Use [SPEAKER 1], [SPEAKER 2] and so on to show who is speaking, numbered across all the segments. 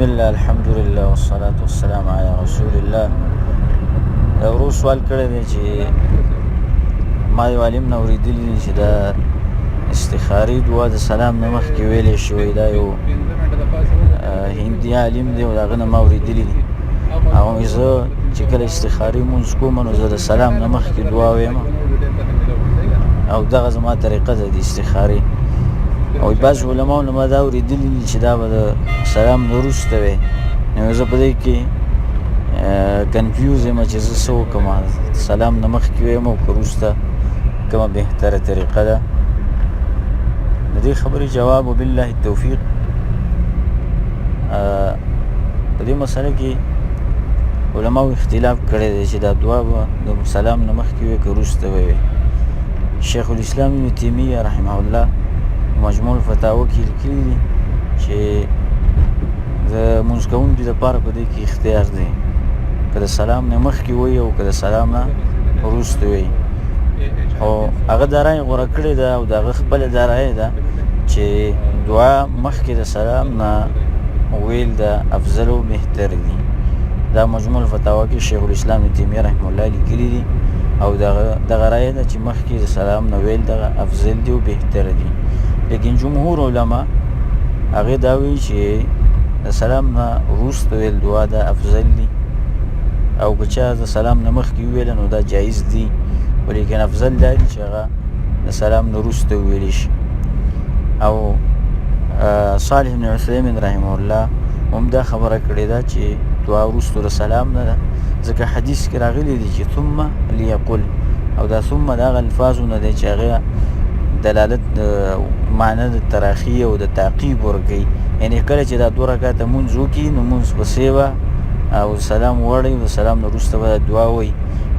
[SPEAKER 1] الله الحمد لله والصلاة والسلام على رسول الله. ورو سوال کړی دی چې ما یو عالم نه اورېدلی دی چې دا استخاري دعا د سلام نه مخکې ویلی شوی. دا یو هندي عالم دی او د هغه نه ما اورېدلی دي. هغه وایي زه چې کله استخاري لمونځ کوم نو زه د سلام نه مخکې دعا وایم او دغه زما طریقه ده د استخاري. او بعض علماو نه ما دا اورېدلي دي چې دا به د سلام نه وروسته وی. نو زه په دې کې کنفیوز یم چې زه څه وکړم، سلام نه مخکې ویم او که وروسته کومه بهتره طریقه ده. د دې خبرې جواب وبالله التوفیق. په دې مسله کې علماو اختلاف کړی دی چې دا دعا به د سلام نه مخکې وي که وروسته ووي. شیخ الاسلام ابن تیمیه رحمه الله مجموع الفتاوی کې لیکلي دي چې د لمونځ کوونکي دپاره په دې کې اختیار دی که د سلام نه مخکې وي او که د سلام نه وروسته وي. خو هغه دا رایې غوره کړې ده او د هغه خپله دا رایې ده چې دعا مخکې د سلام نه ویل د افضل او بهتر دي. دا مجموع الفتاوی کې شیخ الاسلام ابن تیمیه رحمه الله لیکلي دي او دغه رایې ده چې مخکې د سلام نه ویل دغه افضل دي او بهتر دي. لیکن جمهور علما هغې دا وایي چې د سلام نه وروسته ویل دعا دا افضل دي او که چا د سلام نه مخکې وویله نو دا جایز دي، ولیکن افضل دا دي چې هغه د سلام نه وروسته وویلی شي. او صالح بن عثیمین رحمه الله هم دا خبره کړې ده چې دعا وروسته د سلام نه ده، ځکه حدیث کې راغلی دی چې ثم لیقل، او دا ثم د هغه الفاظو نه دی چې هغه دلالت معنی د تراخی او د تعقیب ورکوي. یعنې کله چې دا 2 رکعته مونځ وکړي نو مونځ پسې به او سلام ووړی او د سلام نه وروسته به دعا وایي.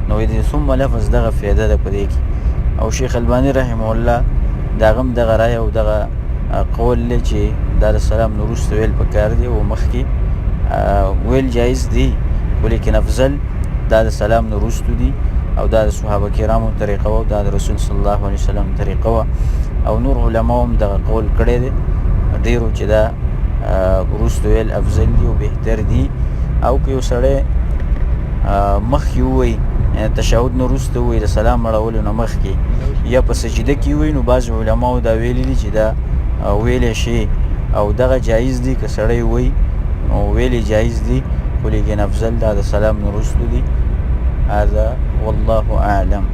[SPEAKER 1] نو د ثم لفظ دغه فایده ده په دې کې. او شیخ الباني رحمه الله د هغه هم دغه رایه او دغه قول دی چې دا د سلام نه وروسته ویل پکار دی او مخکې ویل جایز دی، ولیکن افضل دا د سلام نه وروسته دي. او دا د صحابه کرامو طریقه وه او دا د رسول صلی الله علیه وسلم طریقه وه. او نور علماو هم دغه قول کړی دی ډېرو چې دا وروسته ویل افضل دي او بهتر دي. او که یو سړی مخکې ووایي تشهد نه وروسته ووایي د سلام اړولو نه مخکې یا په سجده کې ووایي نو بعض علماو دا ویلي دي چې دا ویلی شي او دغه جایز دي. که سړی ووایي نو ویلی جایز دي، ولیکن افضل دا د سلام نه وروسته دي. هذا والله اعلم.